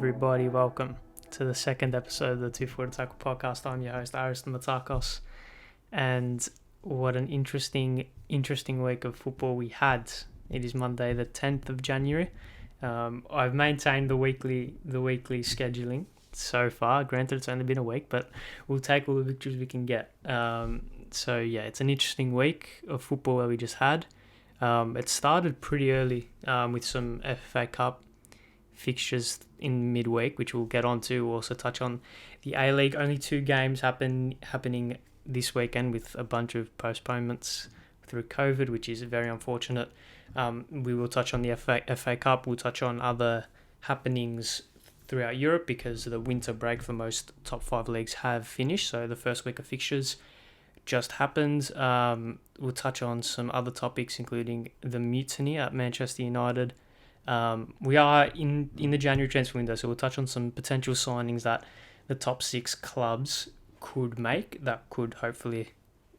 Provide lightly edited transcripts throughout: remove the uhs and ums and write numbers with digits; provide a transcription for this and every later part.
everybody. Welcome to the second episode of the Two Footed Tackle podcast. I'm your host, Ariston Matakos. And what an interesting week of football we had. It is Monday, the 10th of January. I've maintained the weekly scheduling so far. Granted, it's only been a week, but we'll take all the victories we can get. It's an interesting week of football that we just had. It started pretty early with some F.A Cup fixtures in midweek, which we'll get on to. We'll also touch on the A-League. Only 2 games happening this weekend with a bunch of postponements through COVID, which is very unfortunate. We will touch on the F.A Cup. We'll touch on other happenings throughout Europe because the winter break for most top 5 leagues have finished. So the first week of fixtures just happened. We'll touch on some other topics, including the mutiny at Manchester United. We are in the January transfer window, so we'll touch on some potential signings that the top 6 clubs could make that could hopefully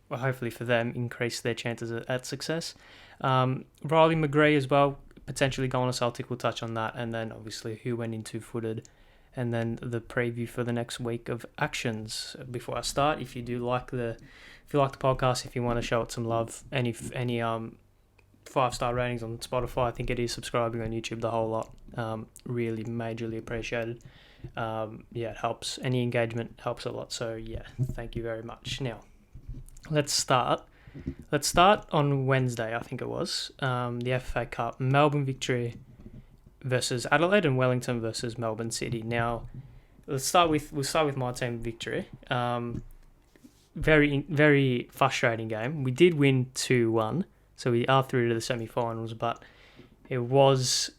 for them increase their chances at success. Riley McGree as well, potentially going to Celtic. We'll touch on that, and then obviously who went in two-footed, and then the preview for the next week of actions. Before I start, if you like the podcast, if you want to show it some love, any 5-star ratings on Spotify, I think it is, subscribing on YouTube, the whole lot, really majorly appreciated. It helps. Any engagement helps a lot. So thank you very much. Now, let's start on Wednesday, I think it was, the F.A Cup, Melbourne victory versus Adelaide, and Wellington versus Melbourne City. Now, we'll start with my team victory. Very, very frustrating game. We did win 2-1. So we are through to the semi-finals, but it was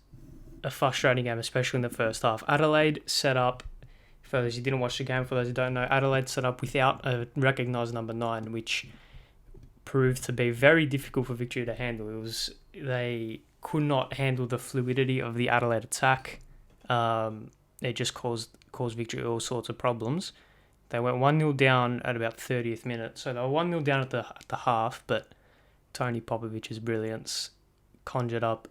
a frustrating game, especially in the first half. Adelaide set up, for those who didn't watch the game, for those who don't know, Adelaide set up without a recognised number 9, which proved to be very difficult for Victory to handle. They could not handle the fluidity of the Adelaide attack. It just caused Victory all sorts of problems. They went 1-0 down at about 30th minute. So they were 1-0 down at the half, but Tony Popovic's brilliance conjured up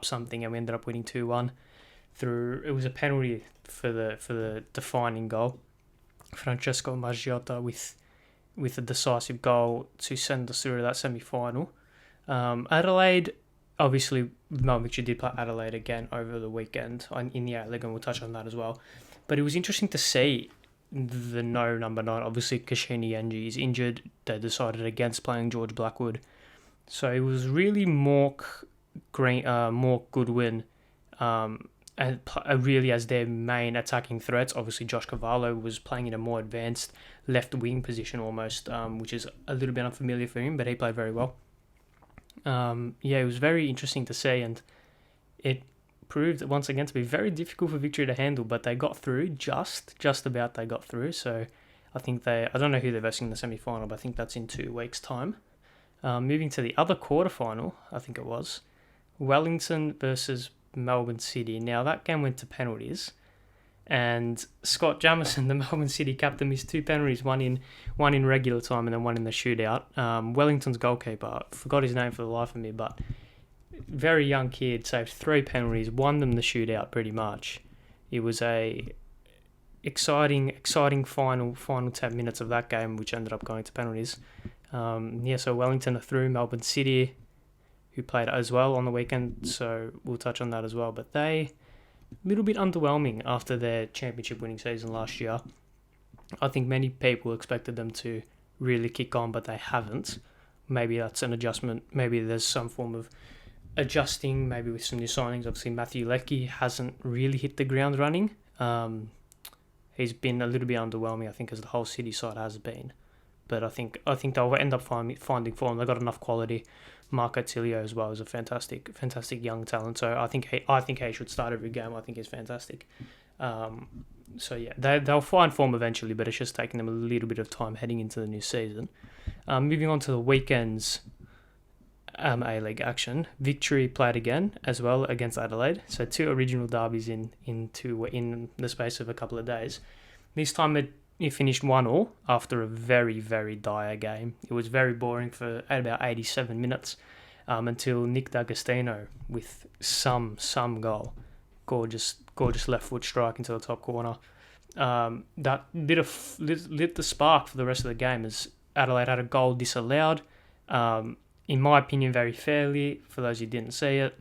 something, and we ended up winning 2-1 through. It was a penalty for the defining goal. Francesco Maggiota with a decisive goal to send us through to that semi-final. Adelaide, obviously, Melbourne Victory did play Adelaide again over the weekend in the A-League, and we'll touch on that as well. But it was interesting to see the no number 9. Obviously, Kashini Yenji is injured. They decided against playing George Blackwood. So it was really Mork Goodwin, and really as their main attacking threats. Obviously, Josh Cavallo was playing in a more advanced left wing position almost, which is a little bit unfamiliar for him, but he played very well. It was very interesting to see, and it proved once again to be very difficult for Victory to handle, but they got through, just about they got through. So I think I don't know who they're versing in the semi-final, but I think that's in 2 weeks' time. Moving to the other quarterfinal, I think it was Wellington versus Melbourne City. Now that game went to penalties, and Scott Jamieson, the Melbourne City captain, missed 2 penalties, one in regular time and then one in the shootout. Wellington's goalkeeper, I forgot his name for the life of me, but very young kid, saved 3 penalties, won them the shootout pretty much. It was a exciting final 10 minutes of that game, which ended up going to penalties. So Wellington are through. Melbourne City, who played as well on the weekend, so we'll touch on that as well. But they, a little bit underwhelming after their championship winning season last year. I think many people expected them to really kick on, but they haven't. Maybe that's an adjustment. Maybe there's some form of adjusting, maybe with some new signings. Obviously, Matthew Leckie hasn't really hit the ground running. He's been a little bit underwhelming, I think, as the whole City side has been. But I think they'll end up finding form. They've got enough quality. Marco Tilio as well is a fantastic young talent. So I think he should start every game. I think he's fantastic. They'll find form eventually, but it's just taking them a little bit of time heading into the new season. Moving on to the weekend's A-League action. Victory played again as well against Adelaide. So 2 original derbies in the space of a couple of days. This time it finished 1-1 after a very, very dire game. It was very boring for about 87 minutes until Nick D'Agostino with some goal gorgeous left foot strike into the top corner. That lit the spark for the rest of the game as Adelaide had a goal disallowed. In my opinion, very fairly. For those who didn't see it,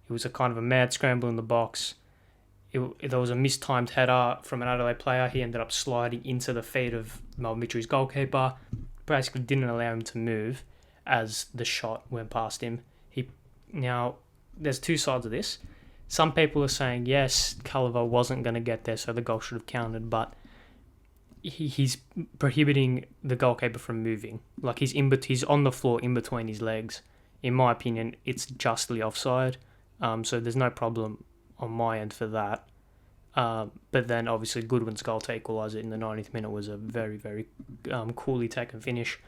it was a kind of a mad scramble in the box. There was a mistimed header from an Adelaide player. He ended up sliding into the feet of Melbourne Victory's goalkeeper. Basically didn't allow him to move as the shot went past him. Now, there's two sides of this. Some people are saying, yes, Culliver wasn't going to get there, so the goal should have counted, but he's prohibiting the goalkeeper from moving. Like, he's on the floor in between his legs. In my opinion, it's justly offside, so there's no problem on my end for that. But then, obviously, Goodwin's goal to equalise it in the 90th minute was a very, very coolly taken finish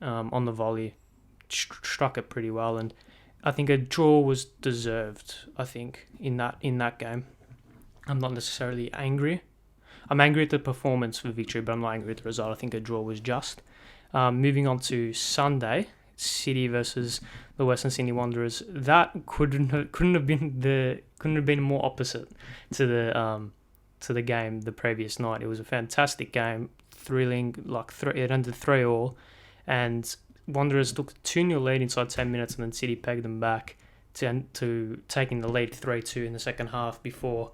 on the volley. Struck it pretty well, and I think a draw was deserved, I think, in that game. I'm not necessarily angry. I'm angry at the performance for Victory, but I'm not angry at the result. I think a draw was just. Moving on to Sunday, City versus the Western Sydney Wanderers. That couldn't have been more opposite to the game the previous night. It was a fantastic game, thrilling. It ended 3-3, and Wanderers took a 2-0 lead inside 10 minutes, and then City pegged them back to taking the lead 3-2 in the second half before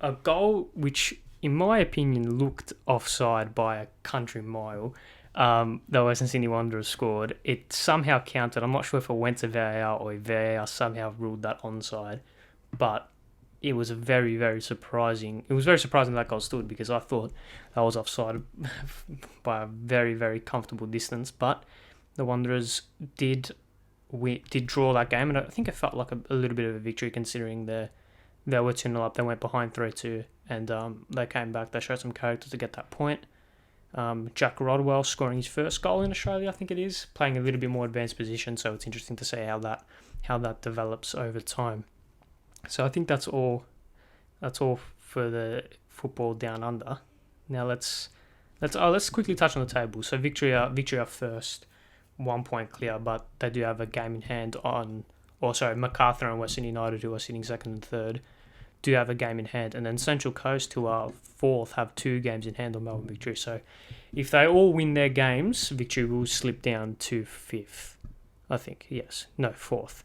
a goal which, in my opinion, looked offside by a country mile. The Western Sydney Wanderers scored. It somehow counted. I'm not sure if it went to VAR or VAR somehow ruled that onside, but it was very, very surprising. It was very surprising that goal stood, because I thought that was offside by a very, very comfortable distance. But the Wanderers did draw that game, and I think it felt like a little bit of a victory considering they were 2-0 up. They went behind 3-2, and they came back. They showed some character to get that point. Jack Rodwell scoring his first goal in Australia, I think it is, playing a little bit more advanced position. So it's interesting to see how that develops over time. So I think that's all for the football down under. Now let's quickly touch on the table. So Victory are first, 1 point clear, but they do have a game in hand MacArthur and Western United, who are sitting second and third, do have a game in hand, and then Central Coast, who are fourth, have 2 games in hand on Melbourne Victory. So if they all win their games, Victory will slip down to fifth, I think. Fourth.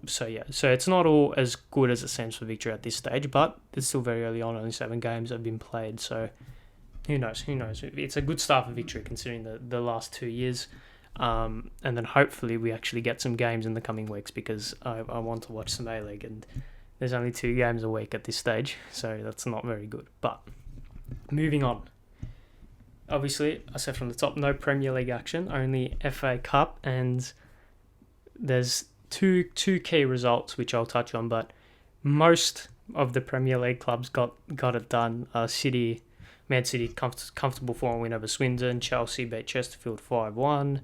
So it's not all as good as it seems for Victory at this stage, but it's still very early on. Only 7 games have been played, so who knows? It's a good start for Victory considering the last 2 years, and then hopefully we actually get some games in the coming weeks, because I want to watch some A-League, and there's only 2 games a week at this stage, so that's not very good. But moving on. Obviously, I said from the top, no Premier League action, only FA Cup, and there's two key results which I'll touch on, but most of the Premier League clubs got it done. Man City, comfortable 4-1 win over Swindon. Chelsea beat Chesterfield 5-1.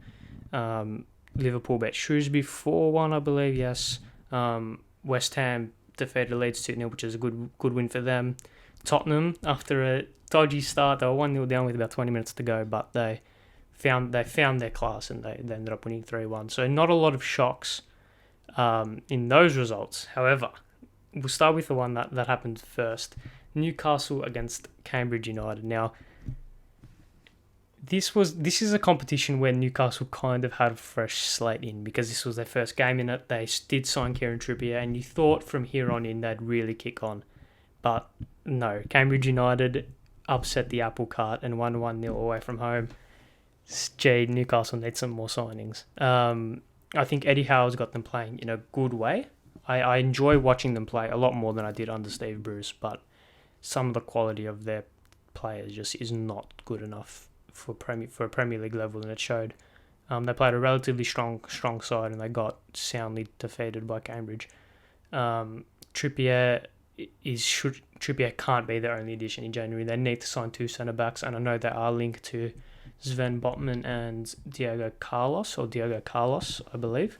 Liverpool beat Shrewsbury 4-1, I believe, yes. West Ham defeated Leeds 2-0, which is a good win for them. Tottenham, after a dodgy start, they were 1-0 down with about 20 minutes to go, but they found their class, and they ended up winning 3-1. So not a lot of shocks in those results. However, we'll start with the one that happened first. Newcastle against Cambridge United. Now, this is a competition where Newcastle kind of had a fresh slate in, because this was their first game in it. They did sign Kieran Trippier, and you thought from here on in they'd really kick on. But no, Cambridge United upset the apple cart and won 1-0 away from home. Gee, Newcastle needs some more signings. I think Eddie Howe's got them playing in a good way. I enjoy watching them play a lot more than I did under Steve Bruce, but some of the quality of their players just is not good enough for a Premier League level, and it showed. They played a relatively strong side, and they got soundly defeated by Cambridge. Trippier can't be their only addition in January. They need to sign 2 centre-backs, and I know they are linked to Sven Botman and Diego Carlos, I believe.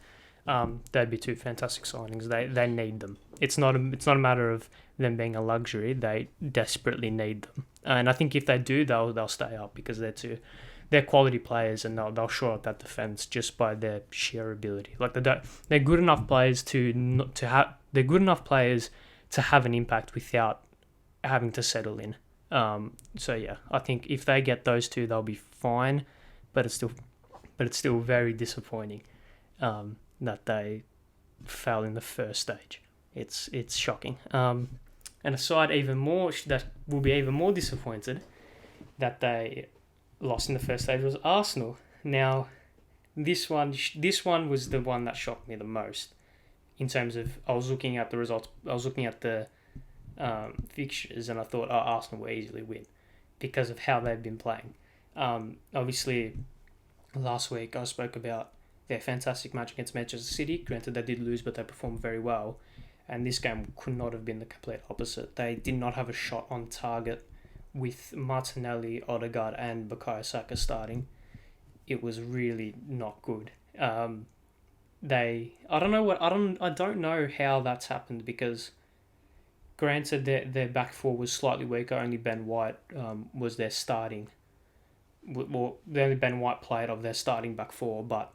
They'd be 2 fantastic signings. They need them. It's not a matter of them being a luxury. They desperately need them, and I think if they do, they'll stay up, because they're they're quality players, and they'll shore up that defense just by their sheer ability. Like they're good enough players they're good enough players to have an impact without having to settle in. So yeah, I think if they get those two, they'll be fine. But it's still very disappointing that they fell in the first stage. It's shocking. And a side even more that will be even more disappointed that they lost in the first stage was Arsenal. Now, this one was the one that shocked me the most in terms of I was looking at the results. I was looking at the fixtures, and I thought, Arsenal will easily win because of how they've been playing. Obviously, last week I spoke about their fantastic match against Manchester City. Granted, they did lose, but they performed very well. And this game could not have been the complete opposite. They did not have a shot on target with Martinelli, Odegaard, and Bukayo Saka starting. It was really not good. I don't know how that's happened because, granted, their back four was slightly weaker. Only Ben White was their starting. Well, only Ben White played of their starting back four, but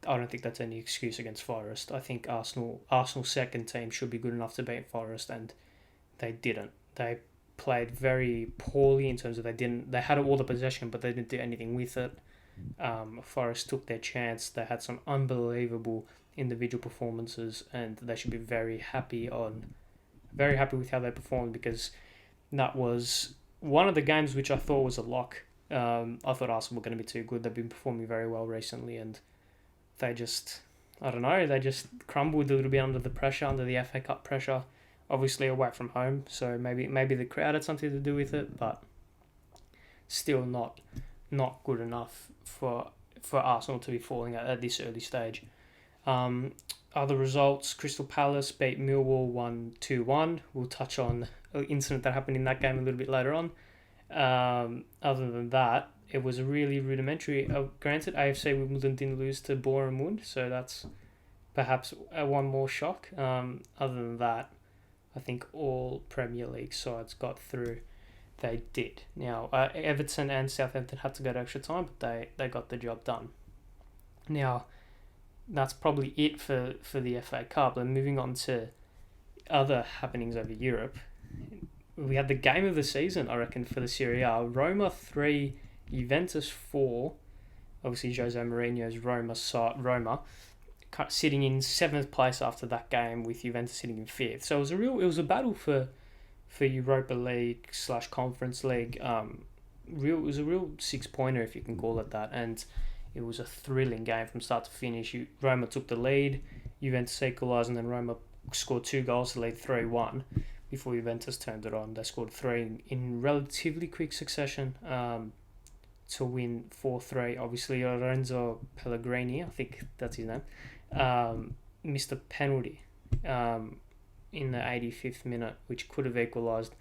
I don't think that's any excuse against Forest. I think Arsenal's second team should be good enough to beat Forest, and they didn't. They played very poorly in terms of they had all the possession, but they didn't do anything with it. Forest took their chance. They had some unbelievable individual performances, and they should be very happy with how they performed because that was one of the games which I thought was a lock. I thought Arsenal were going to be too good. They've been performing very well recently, and they just crumbled a little bit under the pressure, under the FA Cup pressure. Obviously away from home, so maybe the crowd had something to do with it, but still not good enough for Arsenal to be falling at this early stage. Other results, Crystal Palace beat Millwall 1-2-1. We'll touch on an incident that happened in that game a little bit later on. Other than that, it was a really rudimentary. Granted, AFC Wimbledon didn't lose to Boreham Wood, so that's perhaps one more shock. Other than that, I think all Premier League sides got through. They did. Now, Everton and Southampton had to go to extra time, but they got the job done. Now, that's probably it for the FA Cup. And moving on to other happenings over Europe, we had the game of the season, I reckon, for the Serie A. Roma 3, Juventus 4. Obviously, Jose Mourinho's Roma sitting in 7th place after that game, with Juventus sitting in 5th. So it was a battle for Europa League / Conference League. It was a real 6-pointer, if you can call it that, and it was a thrilling game from start to finish. Roma took the lead, Juventus equalised, and then Roma scored 2 goals to lead 3-1 before Juventus turned it on. They scored 3 in relatively quick succession to win 4-3. Obviously, Lorenzo Pellegrini, I think that's his name, missed a penalty in the 85th minute, which could have equalised.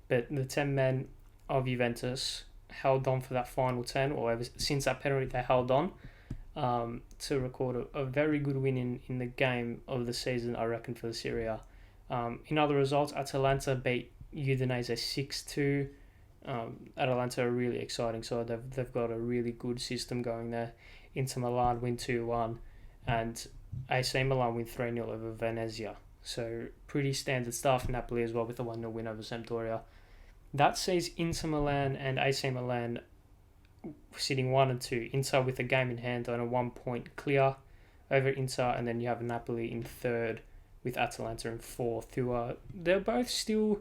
But the 10 men of Juventus held on for that final 10, or ever since that penalty, they held on to record a very good win in the game of the season, I reckon, for the Serie A. In other results, Atalanta beat Udinese 6-2. Atalanta are really exciting, so they've got a really good system going there. Inter Milan win 2-1, and AC Milan win 3-0 over Venezia. So pretty standard stuff. Napoli as well with a 1-0 win over Sampdoria. That sees Inter Milan and AC Milan sitting 1 and 2. Inter with a game in hand on a 1-point clear over Inter, and then you have Napoli in 3rd with Atalanta in 4th. Who they're both still,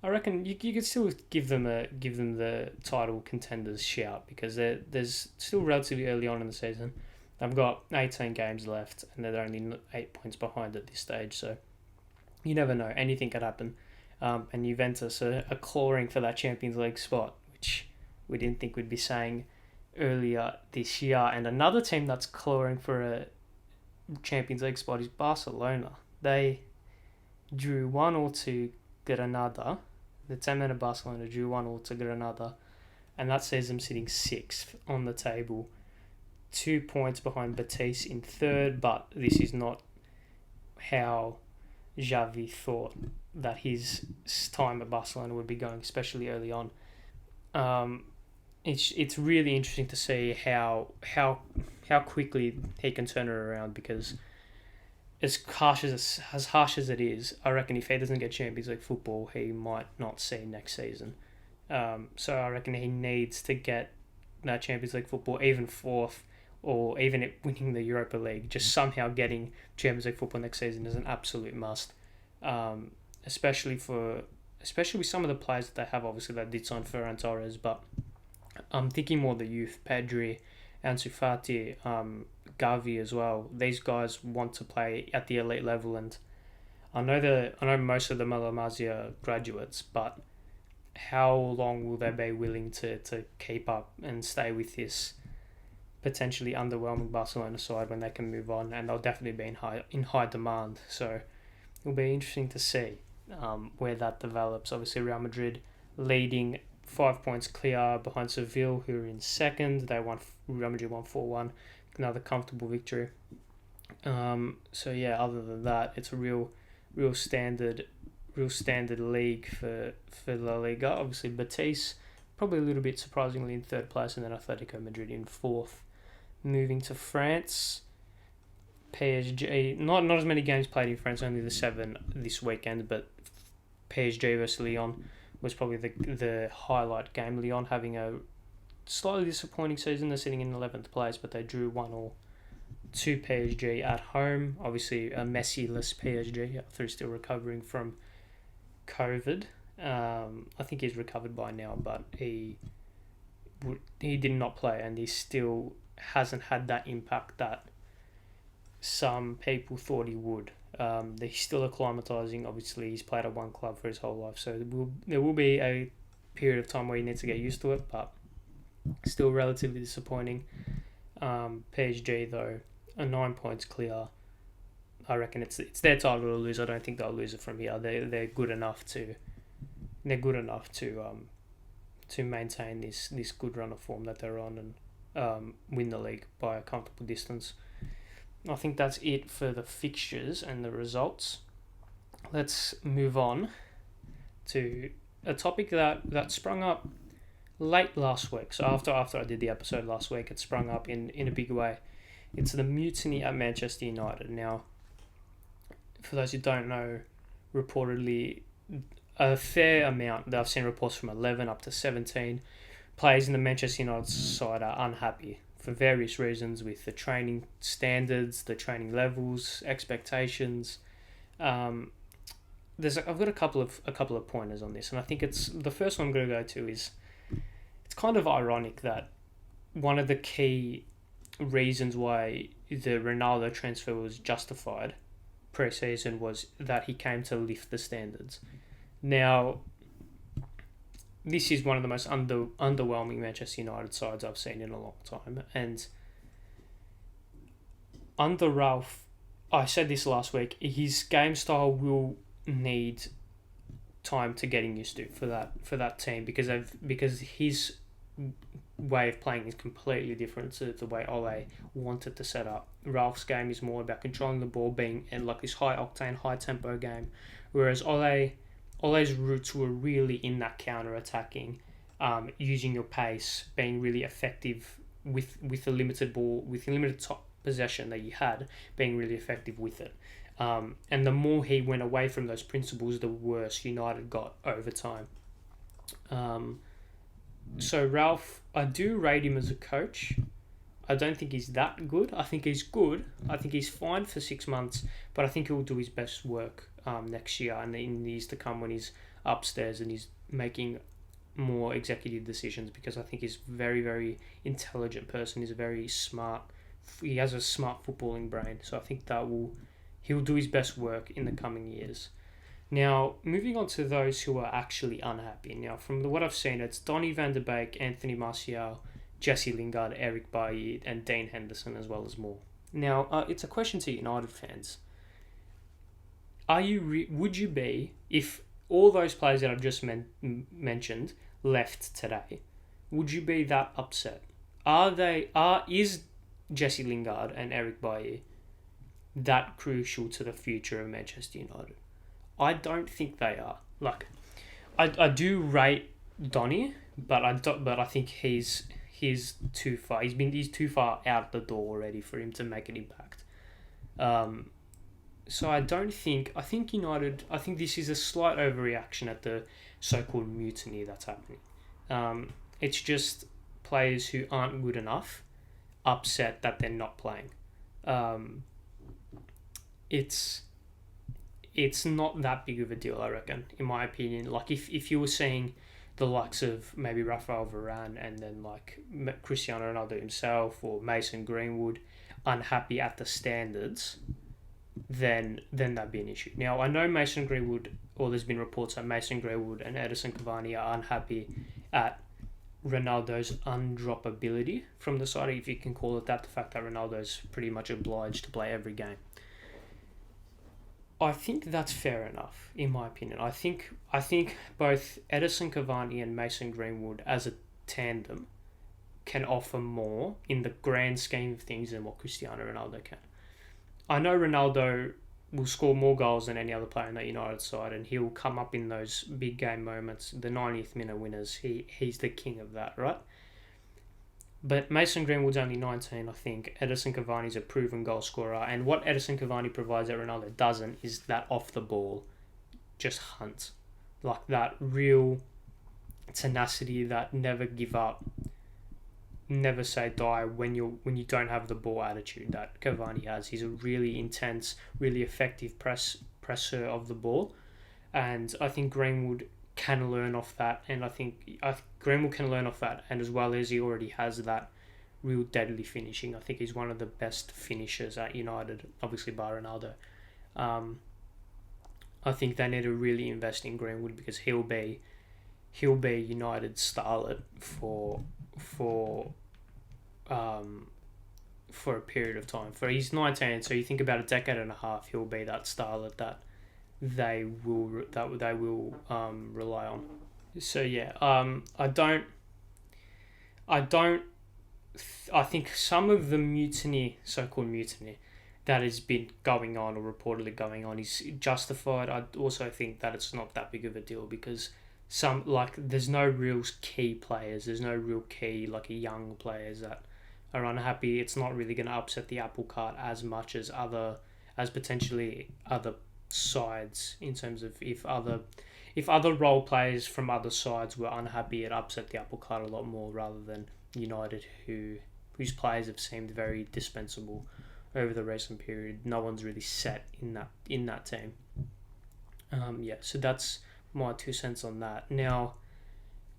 I reckon you could still give them the title contenders shout, because there's still relatively early on in the season. They've got 18 games left, and they're only 8 points behind at this stage. So you never know; anything could happen. And Juventus are clawing for that Champions League spot, which we didn't think we'd be saying earlier this year. And another team that's clawing for a Champions League spot is Barcelona. They drew 1-1 to Granada. The 10 men of Barcelona drew 1-1 to Granada, and that sees them sitting 6th on the table, 2 points behind Betis in 3rd. But this is not how Xavi thought that his time at Barcelona would be going, especially early on. it's really interesting to see how quickly he can turn it around, because as harsh as it is, I reckon if he doesn't get Champions League football, he might not see next season. So I reckon he needs to get that Champions League football, even fourth, or even it winning the Europa League. Just somehow getting Champions League football next season is an absolute must. Especially with some of the players that they have. Obviously, they did sign Ferran Torres, but I'm thinking more the youth, Pedri, Ansu Fati, Gavi as well. These guys want to play at the elite level, and I know most of them are La Masia graduates, but how long will they be willing to keep up and stay with this potentially underwhelming Barcelona side when they can move on? And they'll definitely be in high demand. So it'll be interesting to see where that develops. Obviously, Real Madrid leading 5 points clear behind Seville, who are in second. Real Madrid won 4-1, another comfortable victory. So yeah, other than that, it's a real standard league for La Liga. Obviously, Betis probably a little bit surprisingly in third place, and then Atletico Madrid in fourth. Moving to France, PSG. Not as many games played in France, only the 7 this weekend, but PSG versus Lyon was probably the highlight game. Lyon having a slightly disappointing season. They're sitting in 11th place, but they drew 1-1 to PSG at home. Obviously, a Messi-less PSG after still recovering from COVID. I think he's recovered by now, but he did not play, and he still hasn't had that impact that some people thought he would. He's still acclimatising. Obviously, he's played at one club for his whole life, so there will be a period of time where he needs to get used to it, but still relatively disappointing. PSG, though, 9 points clear. I reckon it's their title to lose. I don't think they'll lose it from here. They're good enough to maintain this good run of form that they're on, and win the league by a comfortable distance. I think that's it for the fixtures and the results. Let's move on to a topic that sprung up late last week. So after I did the episode last week, it sprung up in a big way. It's the mutiny at Manchester United. Now, for those who don't know, reportedly a fair amount, that I've seen reports from 11 up to 17 players in the Manchester United side are unhappy for various reasons with the training standards, the training levels, expectations. I've got a couple of pointers on this, and I think it's the first one I'm going to go to is it's kind of ironic that one of the key reasons why the Ronaldo transfer was justified pre-season was that he came to lift the standards. Now, this is one of the most underwhelming Manchester United sides I've seen in a long time. And under Ralph, I said this last week, his game style will need time to getting used to for that team because his way of playing is completely different to the way Ole wanted to set up. Ralph's game is more about controlling the ball, being in like this high octane, high tempo game, whereas Ole's roots were really in that counter-attacking, using your pace, being really effective with a limited ball, with a limited top possession that you had, being really effective with it. And the more he went away from those principles, the worse United got over time. So Ralph, I do rate him as a coach. I don't think he's that good. I think he's good. I think he's fine for 6 months, but I think he'll do his best work next year and in years to come when he's upstairs and he's making more executive decisions, because I think he's a very, very intelligent person. He's very smart. He has a smart footballing brain. So I think he'll do his best work in the coming years. Now, moving on to those who are actually unhappy. Now, from what I've seen, it's Donny van der Beek, Anthony Martial, Jesse Lingard, Eric Bailly, and Dean Henderson, as well as more. Now, it's a question to United fans. Would you be, if all those players that I've just mentioned left today, would you be that upset? Is Jesse Lingard and Eric Bailly that crucial to the future of Manchester United? I don't think they are. Like, I do rate Donny, but I think he's too far. He's too far out the door already for him to make an impact. So I think United. I think this is a slight overreaction at the so-called mutiny that's happening. It's just players who aren't good enough upset that they're not playing. Um, it's not that big of a deal, I reckon, in my opinion. Like if you were seeing the likes of maybe Rafael Varane and then like Cristiano Ronaldo himself or Mason Greenwood unhappy at the standards, then that'd be an issue. Now I know Mason Greenwood, or there's been reports that Mason Greenwood and Edison Cavani are unhappy at Ronaldo's undroppability from the side, if you can call it that. The fact that Ronaldo's pretty much obliged to play every game. I think that's fair enough, in my opinion. I think both Edison Cavani and Mason Greenwood as a tandem can offer more in the grand scheme of things than what Cristiano Ronaldo can. I know Ronaldo will score more goals than any other player in that United side, and he'll come up in those big game moments, the 90th minute winners. He's the king of that, right? But Mason Greenwood's only 19, I think. Edison Cavani's a proven goal scorer, and what Edison Cavani provides that Ronaldo doesn't is that off the ball, just hunt, like that real tenacity, that never give up, never say die when you don't have the ball attitude that Cavani has. He's a really intense, really effective presser of the ball, and I think Greenwood can learn off that, and I think Greenwood can learn off that, and as well as he already has that real deadly finishing. I think he's one of the best finishers at United, obviously by Ronaldo. I think they need to really invest in Greenwood because he'll be United's starlet for a period of time. He's 19, so you think about a decade and a half, he'll be that starlet that they will rely on. So yeah, I think some of the so-called mutiny, that has been going on or reportedly going on is justified. I also think that it's not that big of a deal because there's no real key players, there's no real key young players that are unhappy. It's not really going to upset the apple cart as much as potentially other sides, in terms of if other role players from other sides were unhappy, it upset the apple cart a lot more rather than United, whose players have seemed very dispensable over the recent period. No one's really set in that team. So that's my 2 cents on that. Now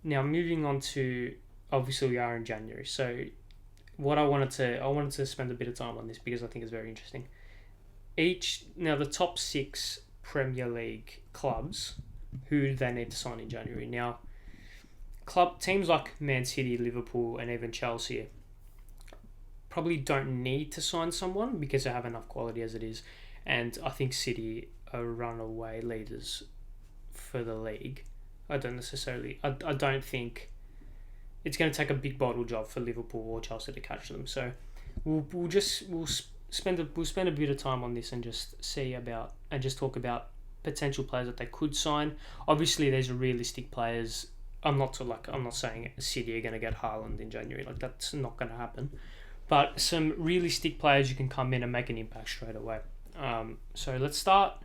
moving on to, obviously we are in January, so what I wanted to spend a bit of time on this because I think it's very interesting. The top 6 Premier League clubs, who do they need to sign in January? Now, teams like Man City, Liverpool, and even Chelsea probably don't need to sign someone because they have enough quality as it is, and I think City are runaway leaders for the league. I don't think it's going to take a big bottle job for Liverpool or Chelsea to catch them. So we'll spend a bit of time on this and just talk about potential players that they could sign. Obviously, these are realistic players. I'm not saying City are going to get Haaland in January. That's not going to happen. But some realistic players you can come in and make an impact straight away. So let's start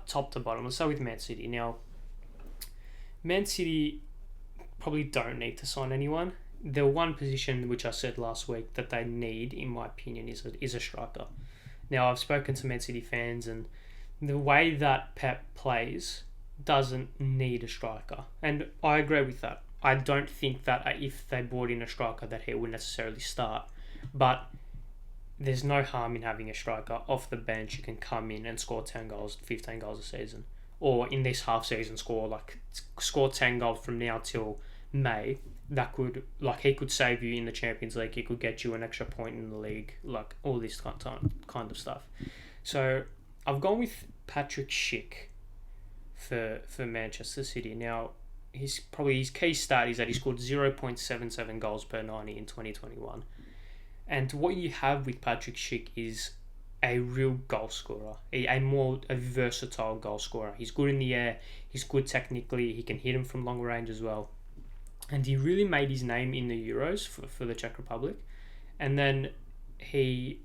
top to bottom. Let's start with Man City. Now, Man City probably don't need to sign anyone. The one position which I said last week that they need, in my opinion, is a striker. Now, I've spoken to Man City fans, and the way that Pep plays doesn't need a striker. And I agree with that. I don't think that if they brought in a striker that he would necessarily start. But there's no harm in having a striker off the bench who can come in and score 10 goals, 15 goals a season. Or in this half season score 10 goals from now till May. That could, he could save you in the Champions League. He could get you an extra point in the league, all this kind of stuff. So I've gone with Patrick Schick for Manchester City. Now, his key stat is that he scored 0.77 goals per 90 in 2021. And what you have with Patrick Schick is a real goal scorer, a versatile goal scorer. He's good in the air, he's good technically, he can hit him from long range as well. and he really made his name in the Euros for the Czech Republic, and then he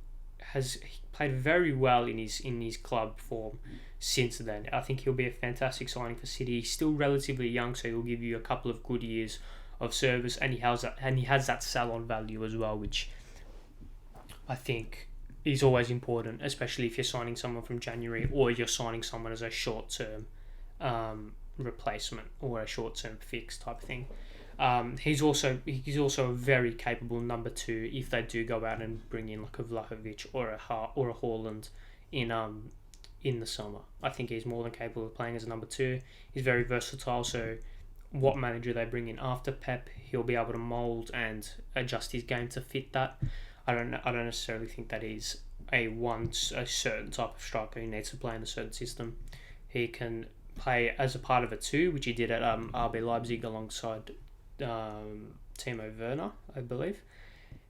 played very well in his club form since then. I think he'll be a fantastic signing for City. He's still relatively young, so he'll give you a couple of good years of service, and he has that sell-on value as well, which I think is always important, especially if you're signing someone from January or you're signing someone as a short-term replacement or a short-term fix type of thing. He's also a very capable number 2 if they do go out and bring in like a Vlahovic or a Haaland in the summer. I think he's more than capable of playing as a number 2. He's very versatile, so what manager they bring in after Pep, he'll be able to mould and adjust his game to fit that. I don't necessarily think that he's a certain type of striker who needs to play in a certain system. He can play as a part of a 2, which he did at RB Leipzig alongside Timo Werner, I believe.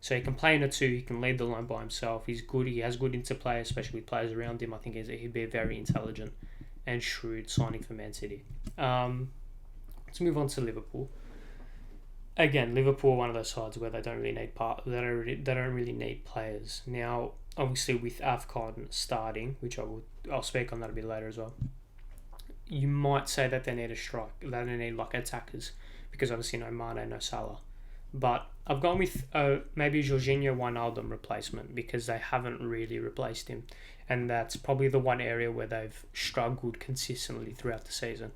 So he can play in a 2, he can lead the line by himself. He's good, he has good interplay, especially with players around him. I think he'd be a very intelligent and shrewd signing for Man City. Let's move on to Liverpool. Again, Liverpool are one of those sides where they don't really need players. Now, obviously with AFCON starting, which I'll speak on that a bit later as well, you might say that they need a strike, that they need like attackers, because obviously no Mane, no Salah. But I've gone with maybe Jorginho Wijnaldum replacement, because they haven't really replaced him, and that's probably the one area where they've struggled consistently throughout the season.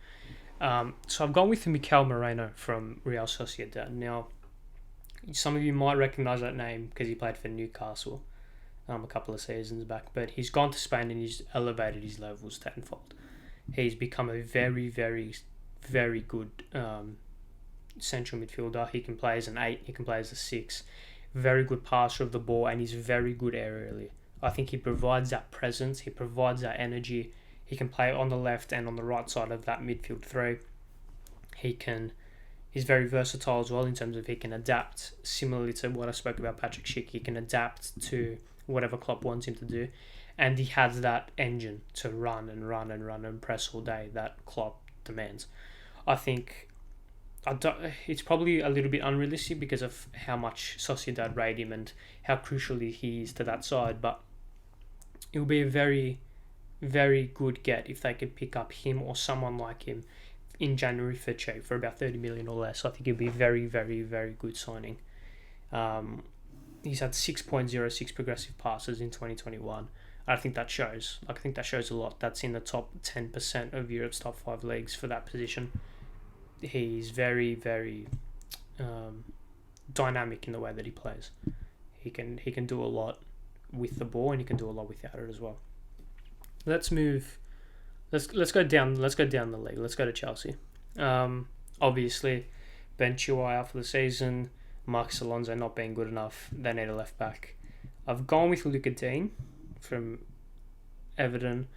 So I've gone with Mikel Moreno from Real Sociedad. Now, some of you might recognise that name because he played for Newcastle a couple of seasons back, but he's gone to Spain and he's elevated his levels tenfold. He's become a very, very, very good central midfielder. He can play as an 8, he can play as a 6. Very good passer of the ball, and he's very good aerially. I think he provides that presence, he provides that energy. He can play on the left and on the right side of that midfield 3. He's very versatile as well in terms of he can adapt, similarly to what I spoke about Patrick Schick. He can adapt to whatever Klopp wants him to do, and he has that engine to run and press all day that Klopp demands. I think it's probably a little bit unrealistic because of how much Sociedad rate him and how crucial he is to that side, but it will be a very, very good get if they could pick up him or someone like him in January for cheap, for about 30 million or less. I think it'd be a very, very, very good signing. He's had 6.06 progressive passes in 2021. I think that shows. I think that shows a lot. That's in the top 10% of Europe's top 5 leagues for that position. He's very, very dynamic in the way that he plays. He can do a lot with the ball, and he can do a lot without it as well. Let's go down the league. Let's go to Chelsea. Obviously, Ben Chilwell out for the season. Marcus Alonso not being good enough. They need a left back. I've gone with Luka Dean from Everton.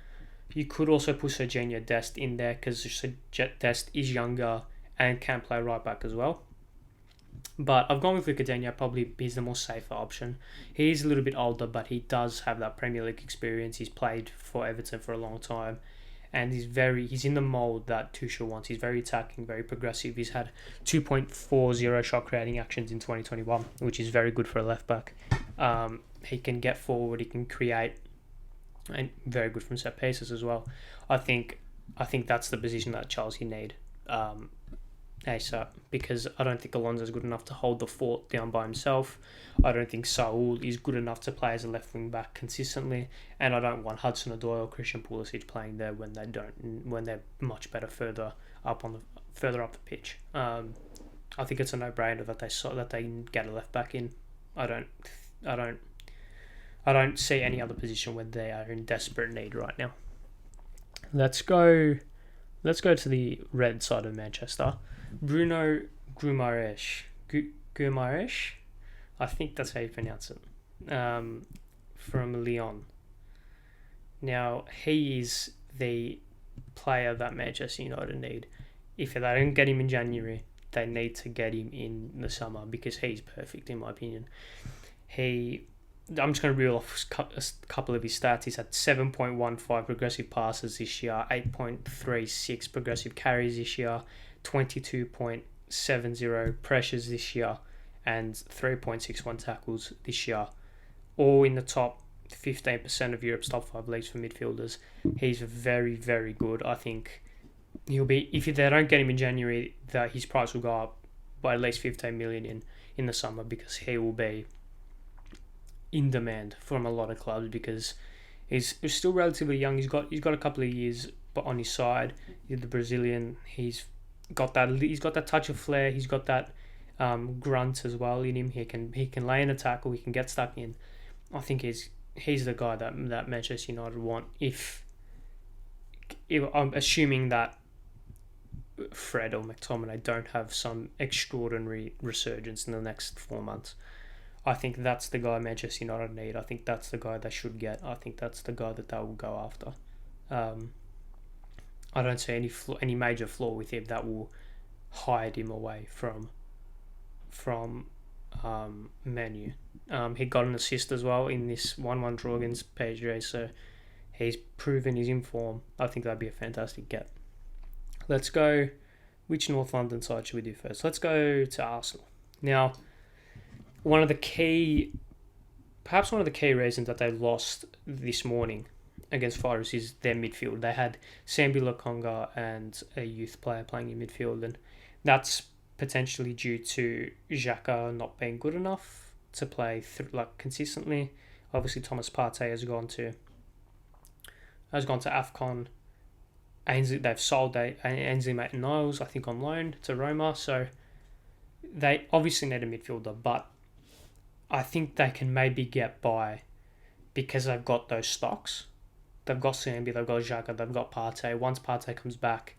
You could also put Serginho Dest in there because Dest is younger and can play right back as well. But I've gone with Luka Dean. Probably he's the more safer option. He's a little bit older, but he does have that Premier League experience. He's played for Everton for a long time, and he's in the mould that Tuchel wants. He's very attacking, very progressive. He's had 2.40 shot creating actions in 2021, which is very good for a left back. He can get forward, he can create, and very good from set pieces as well. I think that's the position that Chelsea need ASAP, because I don't think Alonso's good enough to hold the fort down by himself. I don't think Saul is good enough to play as a left wing back consistently, and I don't want Hudson-Odoi or Christian Pulisic playing there when they're much better further up the pitch. I think it's a no-brainer that they get a left back in. I don't see any other position where they are in desperate need right now. Let's go to the red side of Manchester. Bruno Guimaraes, I think that's how you pronounce it, from Lyon. Now, he is the player that Manchester United need. If they don't get him in January, they need to get him in the summer, because he's perfect in my opinion. I'm just going to reel off a couple of his stats. He's had 7.15 progressive passes this year, 8.36 progressive carries this year, 22.7 .70 pressures this year and 3.61 tackles this year, all in the top 15% of Europe's top 5 leagues for midfielders. He's very, very good. I think he'll be, if they don't get him in January, that his price will go up by at least 15 million in the summer, because he will be in demand from a lot of clubs, because he's still relatively young. He's got a couple of years but on his side. He's the Brazilian. He's got that touch of flair. He's got that grunt as well in him. He can lay in a tackle. He can get stuck in. I think he's the guy that Manchester United want. If I'm assuming that Fred or McTominay don't have some extraordinary resurgence in the next 4 months, I think that's the guy Manchester United need. I think that's the guy they should get. I think that's the guy that they will go after. I don't see any major flaw with him that will hide him away from Manu. He got an assist as well in this 1-1 draw against PSG, so he's proven he's in form. I think that'd be a fantastic get. Let's go. Which North London side should we do first? Let's go to Arsenal. Now, one of the key reasons that they lost this morning against Forest is their midfield. They had Sambi Lokonga and a youth player playing in midfield, and that's potentially due to Xhaka not being good enough to play consistently. Obviously, Thomas Partey has gone to AFCON. They've sold Ainsley Maitland-Niles, I think, on loan to Roma, so they obviously need a midfielder, but I think they can maybe get by because they've got those stocks. They've got Sambi, they've got Xhaka, they've got Partey. Once Partey comes back,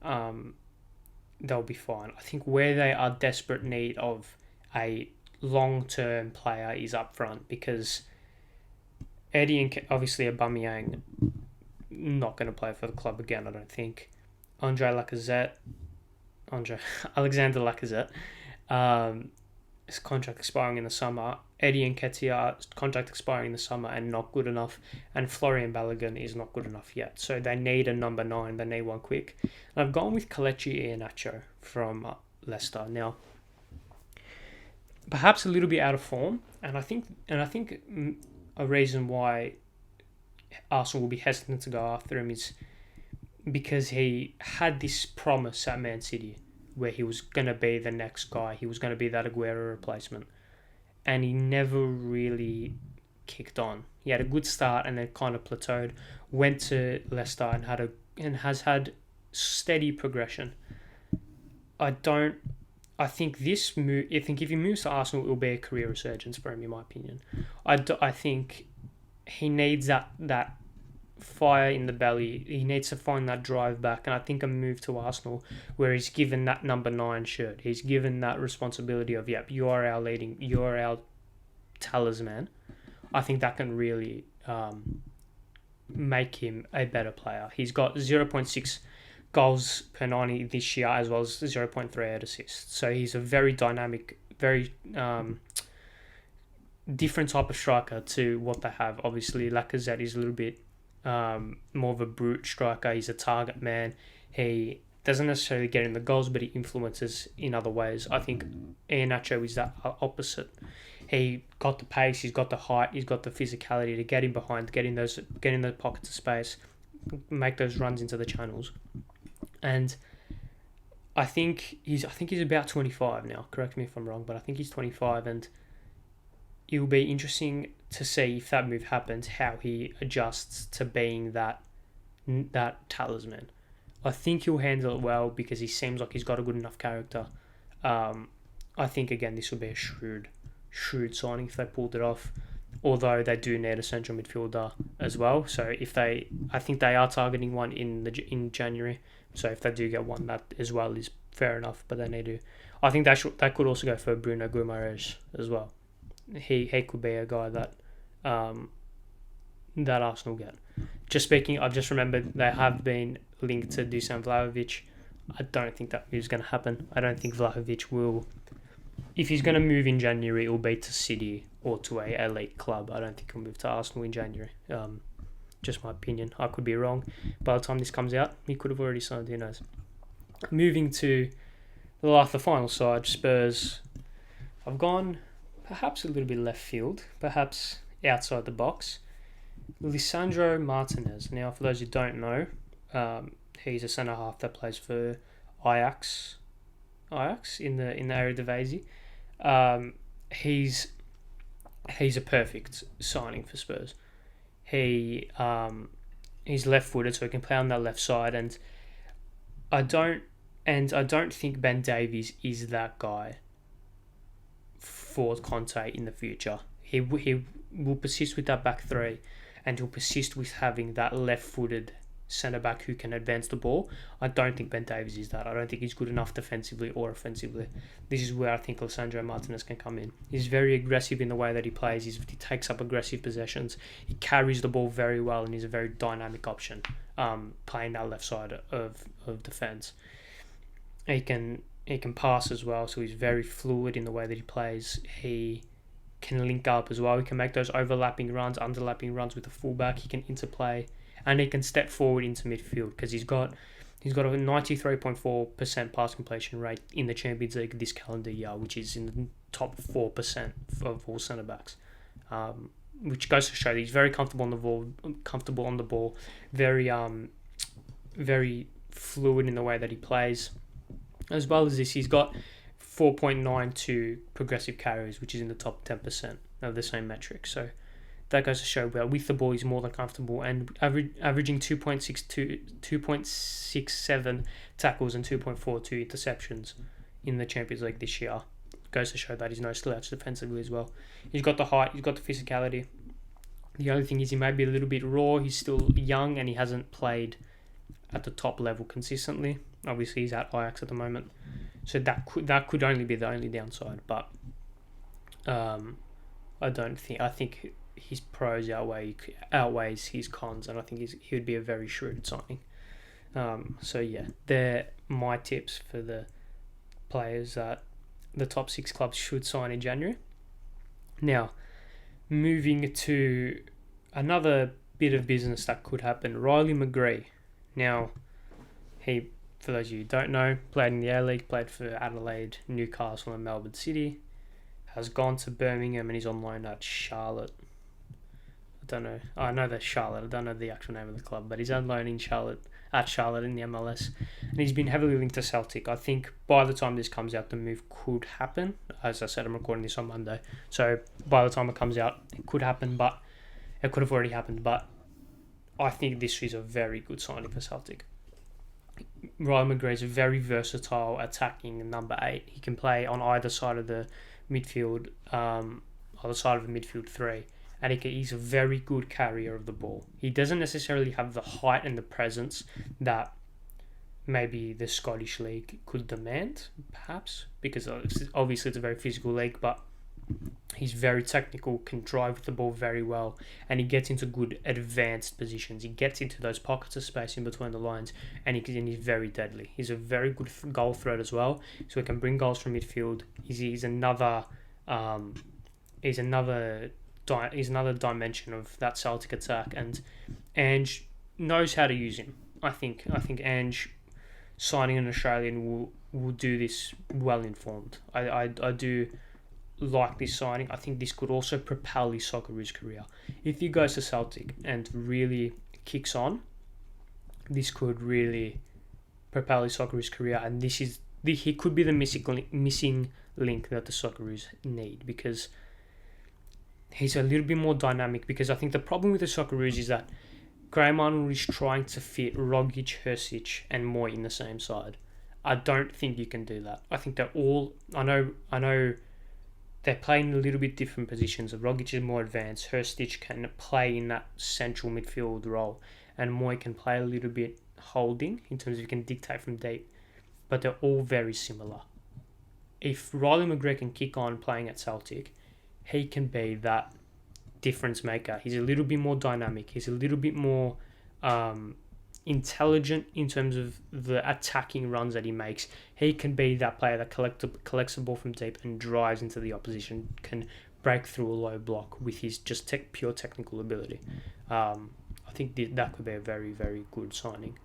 they'll be fine. I think where they are desperate need of a long-term player is up front, because Eddie and obviously Aubameyang not going to play for the club again, I don't think. Alexander Lacazette, his contract expiring in the summer. Eddie Nketiah's contract expiring in the summer and not good enough. And Florian Balogun is not good enough yet. So they need a number 9. They need one quick. And I've gone with Kelechi Iheanacho from Leicester. Now, perhaps a little bit out of form, and I think a reason why Arsenal will be hesitant to go after him is because he had this promise at Man City where he was going to be the next guy. He was going to be that Aguero replacement. And he never really kicked on. He had a good start and then kind of plateaued. Went to Leicester and has had steady progression. I think if he moves to Arsenal, it will be a career resurgence for him, in my opinion. I think he needs that fire in the belly. He needs to find that drive back, and I think a move to Arsenal where he's given that number 9 shirt, he's given that responsibility of, yep, you are our talisman. I think that can really make him a better player. He's got 0.6 goals per 90 this year, as well as 0.38 assists. So he's a very dynamic, very different type of striker to what they have. Obviously, Lacazette is a little bit more of a brute striker. He's a target man. He doesn't necessarily get in the goals, but he influences in other ways. I think Iheanacho is that opposite. He got the pace, he's got the height, he's got the physicality to get in behind, get in those pockets of space, make those runs into the channels. And I think he's about 25 now. Correct me if I'm wrong, but I think he's 25, and it will be interesting to see if that move happens, how he adjusts to being that talisman. I think he'll handle it well because he seems like he's got a good enough character. I think, again, this will be a shrewd signing if they pulled it off, although they do need a central midfielder as well. So I think they are targeting one in January. So if they do get one, that as well is fair enough. But they need to. I think they could also go for Bruno Guimaraes as well. He could be a guy that Arsenal get. I've just remembered they have been linked to Dusan Vlahovic. I don't think that move's going to happen. I don't think Vlahovic will. If he's going to move in January, it will be to City or to a elite club. I don't think he'll move to Arsenal in January. Just my opinion. I could be wrong. By the time this comes out, he could have already signed. Who knows? Moving to the final side, Spurs. I've gone perhaps a little bit left field, perhaps outside the box. Lisandro Martinez. Now, for those who don't know, he's a centre half that plays for Ajax in the Eredivisie. He's a perfect signing for Spurs. He's left-footed, so he can play on that left side, and I don't think Ben Davies is that guy for Conte in the future. He will persist with that back three, and he'll persist with having that left-footed centre-back who can advance the ball. I don't think Ben Davies is that. I don't think he's good enough defensively or offensively. This is where I think Lisandro Martinez can come in. He's very aggressive in the way that he plays. He takes up aggressive possessions. He carries the ball very well, and he's a very dynamic option playing that left side of defence. He can pass as well, so he's very fluid in the way that he plays. He can link up as well. He can make those underlapping runs with the fullback. He can interplay, and he can step forward into midfield because he's got a 93.4% pass completion rate in the Champions League this calendar year, which is in the top 4% of all centre backs. Which goes to show that he's very comfortable on the ball, very fluid in the way that he plays. As well as this, he's got 4.92 progressive carries, which is in the top 10% of the same metric. So that goes to show that with the ball, he's more than comfortable, and averaging 2.67 tackles and 2.42 interceptions in the Champions League this year. Goes to show that he's no slouch defensively as well. He's got the height, he's got the physicality. The only thing is he may be a little bit raw. He's still young and he hasn't played at the top level consistently. Obviously, he's at Ajax at the moment, so that could only be the only downside. But I think his pros outweighs his cons, and I think he would be a very shrewd signing. So yeah, they're my tips for the players that the top 6 clubs should sign in January. Now, moving to another bit of business that could happen, Riley McGree. Now, he, for those of you who don't know, played in the A-League, played for Adelaide, Newcastle and Melbourne City, has gone to Birmingham and he's on loan at Charlotte. I know that's Charlotte. I don't know the actual name of the club, but he's on loan in Charlotte in the MLS, and he's been heavily linked to Celtic. I think by the time this comes out, the move could happen. As I said, I'm recording this on Monday, so by the time it comes out, it could happen, but it could have already happened. But I think this is a very good signing for Celtic. Ryan McGree is a very versatile attacking number 8. He can play on either side of the midfield, midfield 3. And he's a very good carrier of the ball. He doesn't necessarily have the height and the presence that maybe the Scottish League could demand, perhaps, because obviously it's a very physical league, but he's very technical, can drive the ball very well, and he gets into good advanced positions. He gets into those pockets of space in between the lines, and he's very deadly. He's a very good goal threat as well, so he can bring goals from midfield. He's another dimension of that Celtic attack, and Ange knows how to use him. I think Ange signing an Australian will do this well informed. I do like this signing. I think this could also propel his Socceroos career. If he goes to Celtic and really kicks on, this could really propel his Socceroos career, and he could be the missing link that the Socceroos need, because he's a little bit more dynamic. Because I think the problem with the Socceroos is that Graham Arnold is trying to fit Rogic, Hersic and Moy in the same side. I don't think you can do that. I think they're all... I know they're playing a little bit different positions. Rogic is more advanced. Hersic can play in that central midfield role, and Moy can play a little bit holding in terms of he can dictate from deep. But they're all very similar. If Riley McGree can kick on playing at Celtic, he can be that difference maker. He's a little bit more dynamic. He's a little bit more intelligent in terms of the attacking runs that he makes. He can be that player that collects the ball from deep and drives into the opposition, can break through a low block with his just pure technical ability. I think that could be a very, very good signing,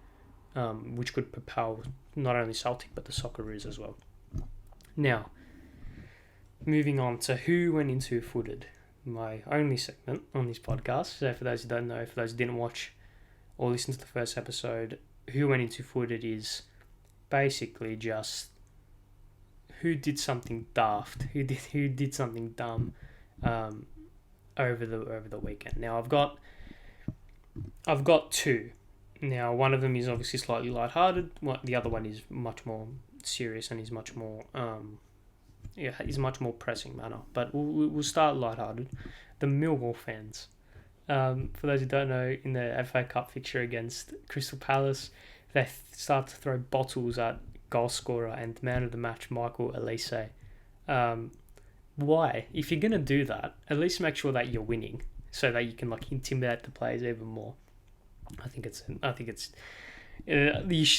which could propel not only Celtic but the Socceroos as well. Now, moving on to who went into footed, my only segment on this podcast. So for those who don't know, for those who didn't watch or listen to the first episode, who went into footed is basically just who did something daft, who did something dumb over the weekend. Now I've got two. Now one of them is obviously slightly lighthearted. The other one is much more serious and is much more is much more pressing matter. But we'll start lighthearted. The Millwall fans. For those who don't know, in the F.A Cup fixture against Crystal Palace, they start to throw bottles at goal scorer and man of the match Michael Elise. Why? If you're gonna do that, at least make sure that you're winning, so that you can intimidate the players even more. I think it's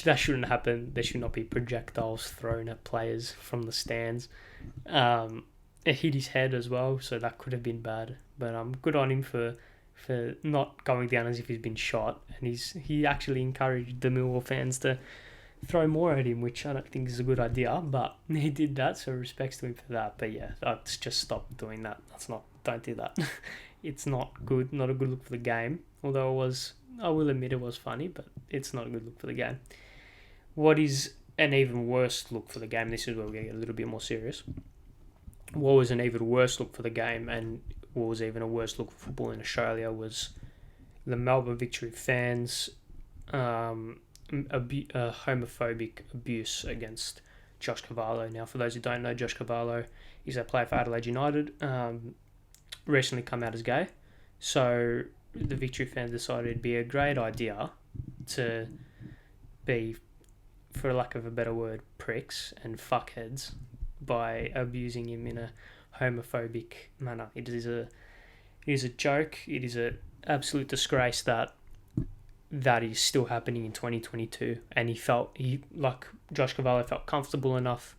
that shouldn't happen. There should not be projectiles thrown at players from the stands. It hit his head as well, so that could have been bad. But good on him for not going down as if he's been shot, and he actually encouraged the Millwall fans to throw more at him, which I don't think is a good idea, but he did that, so respects to him for that. But yeah, let's just stop doing that. Don't do that. It's not good, not a good look for the game. Although I will admit it was funny, but it's not a good look for the game. What is an even worse look for the game? This is where we're going to get a little bit more serious. What was an even worse look for the game, and what was even a worse look for football in Australia, was the Melbourne Victory fans' homophobic abuse against Josh Cavallo. Now, for those who don't know, Josh Cavallo is a player for Adelaide United, recently come out as gay. So the Victory fans decided it'd be a great idea to be, for lack of a better word, pricks and fuckheads by abusing him in a homophobic manner. It is a joke. It is an absolute disgrace that is still happening in 2022. And Josh Cavallo felt comfortable enough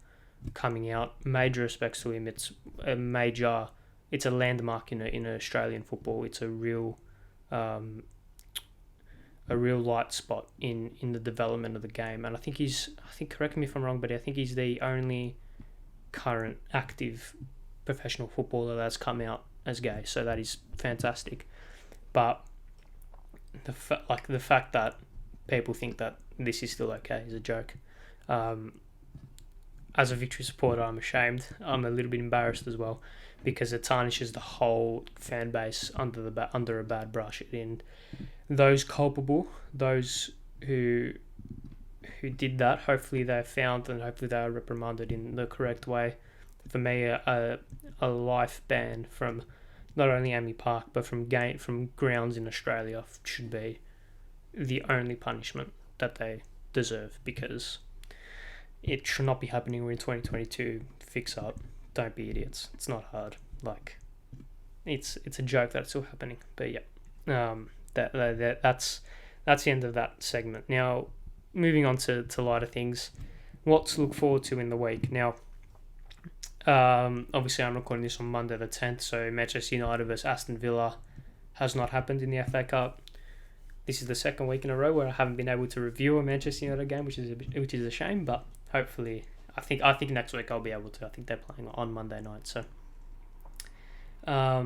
coming out. Major respects to him. It's a landmark in Australian football. It's a real light spot in the development of the game. And I think correct me if I'm wrong, but I think he's the only current active professional footballer that's come out as gay. So that is fantastic. But the fact that people think that this is still okay is a joke. As a Victory supporter, I'm ashamed. I'm a little bit embarrassed as well, because it tarnishes the whole fan base under a bad brush. And those culpable, those who did that, hopefully they're found and hopefully they are reprimanded in the correct way. For me, a life ban from not only AAMI Park but from grounds in Australia should be the only punishment that they deserve, because it should not be happening. We're in 2022. Fix up. Don't be idiots. It's not hard. It's a joke that it's still happening. But yeah, that's the end of that segment. Now, moving on to lighter things. What to look forward to in the week. Now, obviously I'm recording this on Monday the 10th, so Manchester United versus Aston Villa has not happened in the FA Cup. This is the second week in a row where I haven't been able to review a Manchester United game, which is a shame. But hopefully, I think next week I'll be able to. I think they're playing on Monday night, so I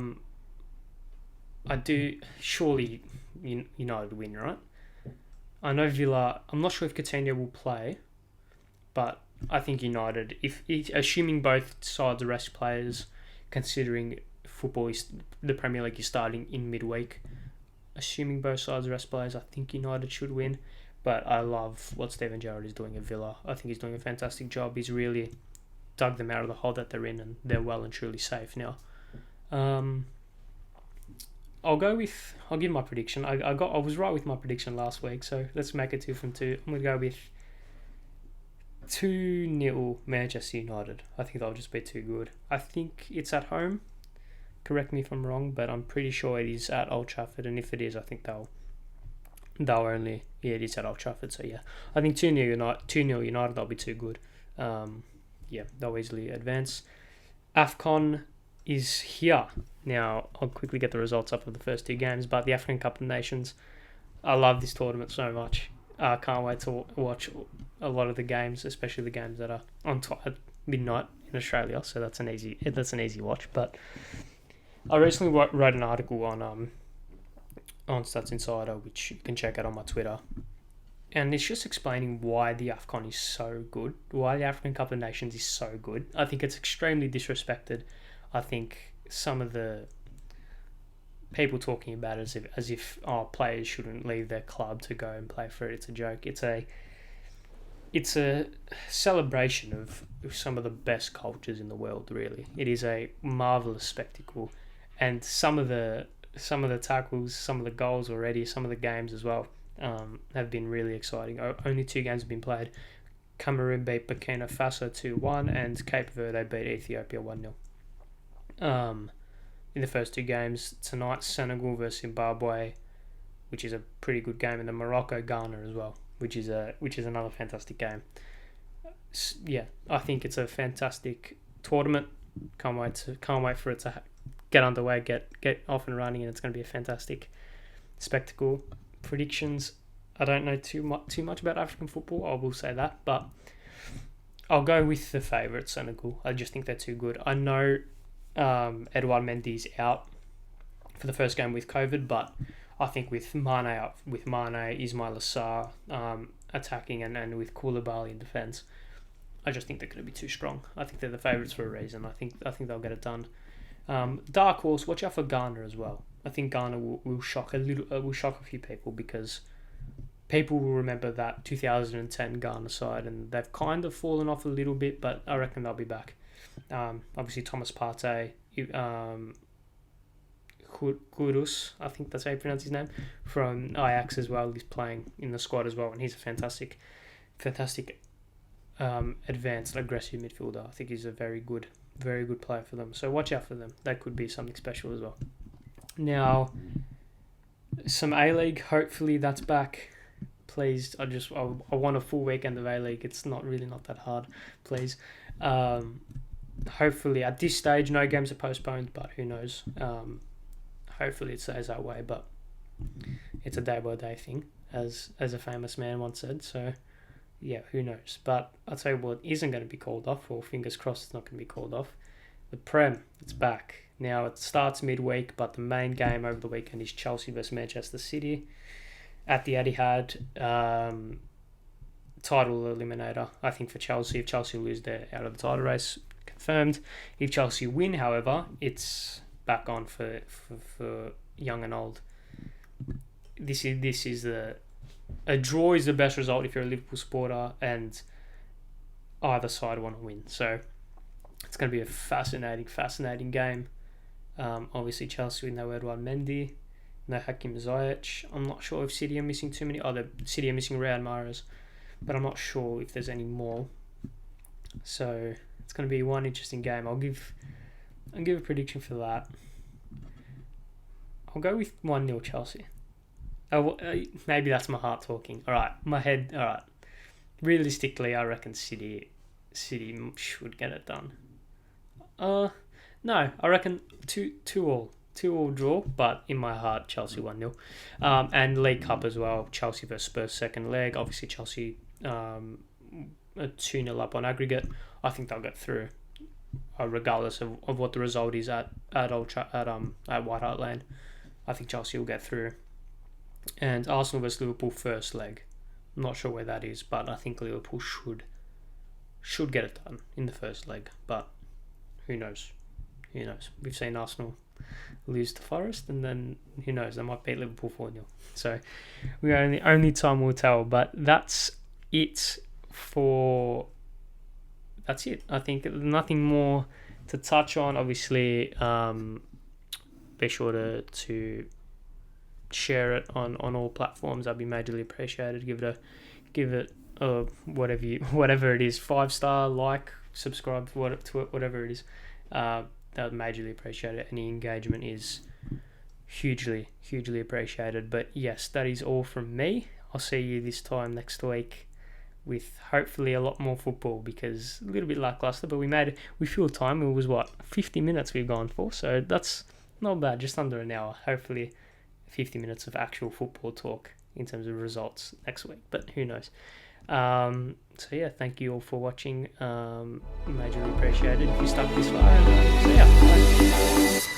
do. Surely United win, right? I know Villa. I'm not sure if Coutinho will play, but I think United, assuming both sides rest players, considering football is the Premier League is starting in midweek, assuming both sides rest players, I think United should win. But I love what Steven Gerrard is doing at Villa. I think he's doing a fantastic job. He's really dug them out of the hole that they're in, and they're well and truly safe now. I'll give my prediction. I was right with my prediction last week, so let's make it 2 from 2. I'm going to go with 2-0 Manchester United. I think they'll just be too good. I think it's at home. Correct me if I'm wrong, but I'm pretty sure it is at Old Trafford, and if it is, I think they'll only... Yeah, it is at Old Trafford, so yeah. I think 2-0 United, they'll be too good. Yeah, they'll easily advance. AFCON is here. Now, I'll quickly get the results up of the first 2 games, but the African Cup of Nations, I love this tournament so much. I can't wait to watch a lot of the games, especially the games that are on at midnight in Australia, so that's an easy watch. But I recently wrote an article on Stats Insider, which you can check out on my Twitter, and it's just explaining why the AFCON is so good, why the African Cup of Nations is so good. I think it's extremely disrespected. I think some of the people talking about it as if players shouldn't leave their club to go and play for it. It's a joke. It's a celebration of some of the best cultures in the world. Really, it is a marvelous spectacle, and some of the tackles, some of the goals already, some of the games as well have been really exciting. Only 2 games have been played. Cameroon beat Burkina Faso 2-1, and Cape Verde beat Ethiopia 1-0. In the first 2 games tonight, Senegal versus Zimbabwe, which is a pretty good game, and then Morocco Ghana as well, which is another fantastic game. Yeah, I think it's a fantastic tournament. Can't wait for it to get underway, get off and running, and it's going to be a fantastic spectacle. Predictions: I don't know too much about African football, I will say that, but I'll go with the favourite, Senegal. I just think they're too good. I know Edouard Mendy's out for the first game with COVID, but I think with Mane Ismail Assar attacking and with Koulibaly in defence, I just think they're going to be too strong. I think they're the favourites for a reason. I think they'll get it done. Dark horse, watch out for Ghana as well. I think Ghana will shock a few people, because people will remember that 2010 Ghana side, and they've kind of fallen off a little bit, but I reckon they'll be back. Obviously Thomas Partey, Kudus, I think that's how you pronounce his name, from Ajax as well. He's playing in the squad as well, and he's a fantastic advanced, aggressive midfielder. I think he's a very good player for them. So watch out for them. That could be something special as well. Now, some A-League. Hopefully that's back. Please, I want a full weekend of A-League. It's not that hard. Please. Hopefully at this stage no games are postponed, but who knows. Hopefully it stays that way, but it's a day-by-day thing, as a famous man once said. So yeah, who knows. But I'll tell you what isn't going to be called off, or fingers crossed it's not going to be called off. The Prem, it's back. Now it starts midweek, but the main game over the weekend is Chelsea versus Manchester City at the Etihad. Title eliminator, I think, for Chelsea. If Chelsea lose, they're out of the title race, confirmed. If Chelsea win, however, it's back on for young and old. This is a draw is the best result if you're a Liverpool supporter, and either side want to win. So it's going to be a fascinating game. Obviously Chelsea with no Edouard Mendy, no Hakim Ziyech. I'm not sure if City are missing too many. City are missing Riyad Mahrez, but I'm not sure if there's any more. So it's going to be one interesting game. I'll give a prediction for that. I'll go with 1-0 Chelsea. Maybe that's my heart talking. All right, my head. All right. Realistically, I reckon City should get it done. No, I reckon 2-2 draw, but in my heart, Chelsea 1-0. And League Cup as well, Chelsea versus Spurs second leg. Obviously, Chelsea 2-0 up on aggregate. I think they'll get through, regardless of what the result is at White Hart Lane. I think Chelsea will get through. And Arsenal versus Liverpool first leg. I'm not sure where that is, but I think Liverpool should get it done in the first leg. But who knows? We've seen Arsenal lose to Forest, and then who knows? They might beat Liverpool 4-0. So only time will tell. But that's it. I think nothing more to touch on. Obviously, be sure to share it on all platforms. That'd be majorly appreciated. Give it whatever it is, 5-star, like, subscribe to whatever it is. That would majorly appreciate it. Any engagement is hugely appreciated. But yes, that is all from me. I'll see you this time next week with hopefully a lot more football, because a little bit lackluster, but we filled time. It was 50 minutes we've gone for, so that's not bad, just under an hour. Hopefully 50 minutes of actual football talk in terms of results next week, but who knows. So yeah, thank you all for watching. Majorly appreciated if you stuck this far. And, see ya. Bye.